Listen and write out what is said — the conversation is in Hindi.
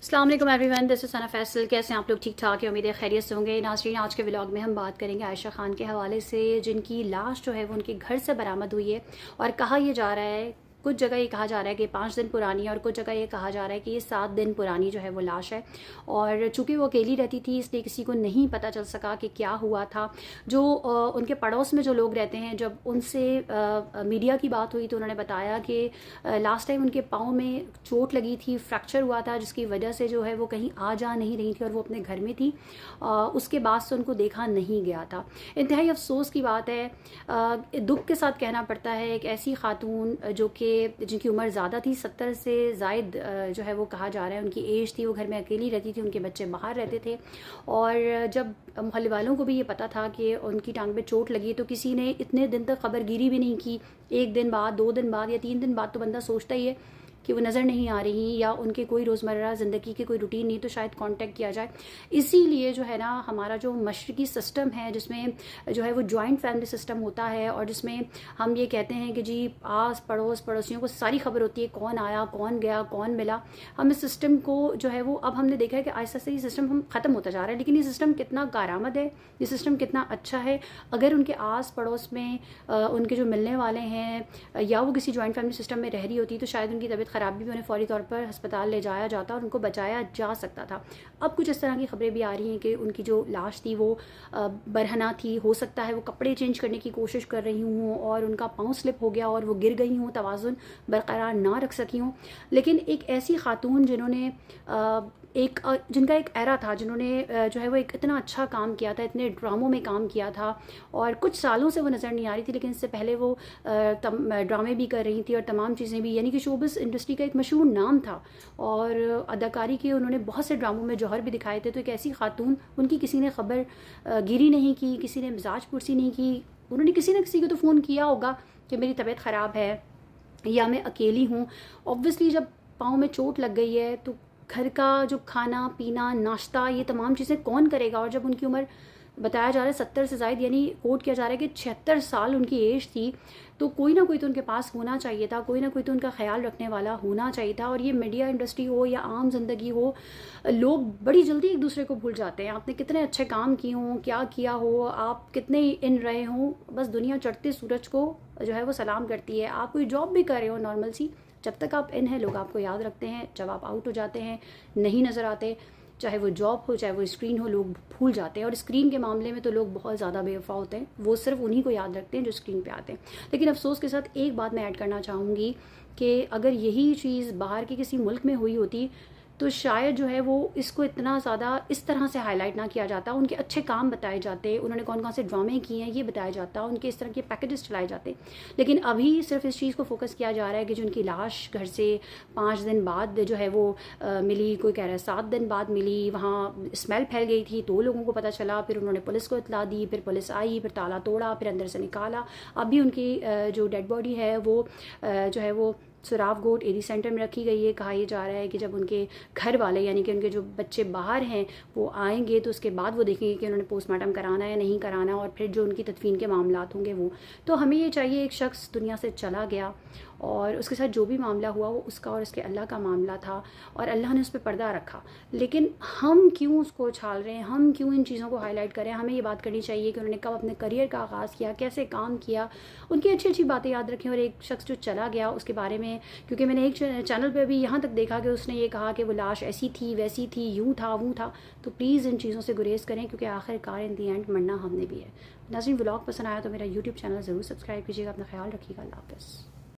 अस्सलाम वालेकुम एवरीवन, दिस इज़ सना फैसल। कैसे हैं आप लोग? ठीक ठाक है, उम्मीद है खैरियत से होंगे। नाज़रीन, आज के व्लॉग में हम बात करेंगे आयशा खान के हवाले से, जिनकी लाश जो है वो उनके घर से बरामद हुई है। और कहा यह जा रहा है, कुछ जगह ये कहा जा रहा है कि 5 दिन पुरानी है और कुछ जगह ये कहा जा रहा है कि ये 7 दिन पुरानी जो है वो लाश है। और चूँकि वो अकेली रहती थी, इसलिए किसी को नहीं पता चल सका कि क्या हुआ था। जो उनके पड़ोस में जो लोग रहते हैं, जब उनसे मीडिया की बात हुई तो उन्होंने बताया कि लास्ट टाइम उनके पाँव में चोट लगी थी, फ्रैक्चर हुआ था, जिसकी वजह से जो है वो कहीं आ जा नहीं रही थी और वो अपने घर में थी। उसके बाद से उनको देखा नहीं गया था। इंतहाई अफसोस की बात है, दुख के साथ कहना पड़ता है, एक ऐसी खातून जो कि जिनकी उम्र ज़्यादा थी, 70 से ज़ायद जो है वो कहा जा रहा है उनकी एज थी। वो घर में अकेली रहती थी, उनके बच्चे बाहर रहते थे। और जब मोहल्ले वालों को भी ये पता था कि उनकी टांग पे चोट लगी, तो किसी ने इतने दिन तक खबरगिरी भी नहीं की। 1 दिन बाद, 2 दिन बाद या 3 दिन बाद तो बंदा सोचता ही है कि वो नज़र नहीं आ रही या उनके कोई रोज़मर्रा ज़िंदगी की कोई रूटीन नहीं, तो शायद कांटेक्ट किया जाए। इसीलिए जो है ना, हमारा जो मशरकी सिस्टम है, जिसमें जो है वो जॉइंट फैमिली सिस्टम होता है और जिसमें हम ये कहते हैं कि जी आस पड़ोस पड़ोसियों को सारी खबर होती है, कौन आया, कौन गया, कौन मिला। हम इस सिस्टम को जो है वो, अब हमने देखा है कि आहिस्ता आहिस्ता ये सिस्टम हम ख़त्म होता जा रहा है। लेकिन ये सिस्टम कितना कारआमद है, ये सिस्टम कितना अच्छा है। अगर उनके आस पड़ोस में उनके जो मिलने वाले हैं या वो किसी जॉइंट फैमिली सिस्टम में रह रही होती, तो शायद उनकी तबीयत ख़राब भी उन्हें फ़ौरी तौर पर अस्पताल ले जाया जाता और उनको बचाया जा सकता था। अब कुछ इस तरह की खबरें भी आ रही हैं कि उनकी जो लाश थी वो बरहना थी। हो सकता है वो कपड़े चेंज करने की कोशिश कर रही हूँ और उनका पाँव स्लिप हो गया और वो गिर गई हूँ, तवाज़ुन बरकरार ना रख सकी हूँ। लेकिन एक ऐसी खातून जिन्होंने जिनका एक एरा था, जिन्होंने जो है वो एक इतना अच्छा काम किया था, इतने ड्रामों में काम किया था और कुछ सालों से वो नज़र नहीं आ रही थी, लेकिन इससे पहले वो ड्रामे भी कर रही थी और तमाम चीज़ें भी, यानी कि शोबिज़ इंडस्ट्री का एक मशहूर नाम था। और अदाकारी के उन्होंने बहुत से ड्रामों में जौहर भी दिखाए थे। तो एक ऐसी खातून, उनकी किसी ने खबर गिरी नहीं की, किसी ने मिजाज पुरसी नहीं की। उन्होंने किसी न किसी को तो फ़ोन किया होगा कि मेरी तबीयत ख़राब है या मैं अकेली हूँ। ऑब्वियसली जब पाँव में चोट लग गई है तो घर का जो खाना पीना, नाश्ता, ये तमाम चीज़ें कौन करेगा। और जब उनकी उम्र बताया जा रहा है 70 से ज़ायद, यानी कोट किया जा रहा है कि 76 साल उनकी एज थी, तो कोई ना कोई तो उनके पास होना चाहिए था, कोई ना कोई तो उनका ख्याल रखने वाला होना चाहिए था। और ये मीडिया इंडस्ट्री हो या आम जिंदगी हो, लोग बड़ी जल्दी एक दूसरे को भूल जाते हैं। आपने कितने अच्छे काम किए हों, क्या किया हो, आप कितने इन रहे हों, बस दुनिया चढ़ते सूरज को जो है वो सलाम करती है। आप कोई जॉब भी कर रहे हो नॉर्मल सी, जब तक आप इन हैं लोग आपको याद रखते हैं। जब आप आउट हो जाते हैं, नहीं नज़र आते, चाहे वो जॉब हो चाहे वो स्क्रीन हो, लोग भूल जाते हैं। और स्क्रीन के मामले में तो लोग बहुत ज़्यादा बेवफा होते हैं, वो सिर्फ उन्हीं को याद रखते हैं जो स्क्रीन पे आते हैं। लेकिन अफसोस के साथ एक बात मैं ऐड करना चाहूँगी कि अगर यही चीज़ बाहर के किसी मुल्क में हुई होती तो शायद जो है वो इसको इतना ज़्यादा इस तरह से हाईलाइट ना किया जाता। उनके अच्छे काम बताए जाते, उन्होंने कौन कौन से ड्रामे किए हैं ये बताया जाता, उनके इस तरह के पैकेजेस चलाए जाते। लेकिन अभी सिर्फ इस चीज़ को फोकस किया जा रहा है कि जो उनकी लाश घर से 5 दिन बाद जो है वो मिली, कोई कह रहा है 7 दिन बाद मिली, वहाँ स्मेल फैल गई थी तो लोगों को पता चला, फिर उन्होंने पुलिस को इतला दी, फिर पुलिस आई, फिर ताला तोड़ा, फिर अंदर से निकाला। अभी उनकी जो डेड बॉडी है वो जो है वो सुरावगोट एडी सेंटर में रखी गई है। कहा यह जा रहा है कि जब उनके घर वाले, यानी कि उनके जो बच्चे बाहर हैं, वो आएंगे तो उसके बाद वो देखेंगे कि उन्होंने पोस्टमार्टम कराना है या नहीं कराना, और फिर जो उनकी तदफीन के मामलात होंगे वो। तो हमें ये चाहिए, एक शख्स दुनिया से चला गया और उसके साथ जो भी मामला हुआ वो उसका और उसके अल्लाह का मामला था और अल्लाह ने उस पर पर्दा रखा। लेकिन हम क्यों उसको उछाल रहे हैं, हम क्यों इन चीज़ों को हाईलाइट करें। हमें ये बात करनी चाहिए कि उन्होंने कब अपने करियर का आगाज़ किया, कैसे काम किया, उनकी अच्छी अच्छी बातें याद रखें। और एक शख्स जो चला गया उसके बारे में, क्योंकि मैंने एक चैनल पे अभी यहाँ तक देखा कि उसने ये कहा कि वो लाश ऐसी थी, वैसी थी, यूँ था, वो था, तो प्लीज़ इन चीज़ों से गुरेज करें, क्योंकि आखिरकार इन दी एंड मरना हमने भी है। नाज़रीन, व्लॉग पसंद आया तो मेरा यूट्यूब चैनल ज़रूर सब्सक्राइब कीजिएगा। अपना ख्याल रखिएगा। अल्लाह हाफ़िज़।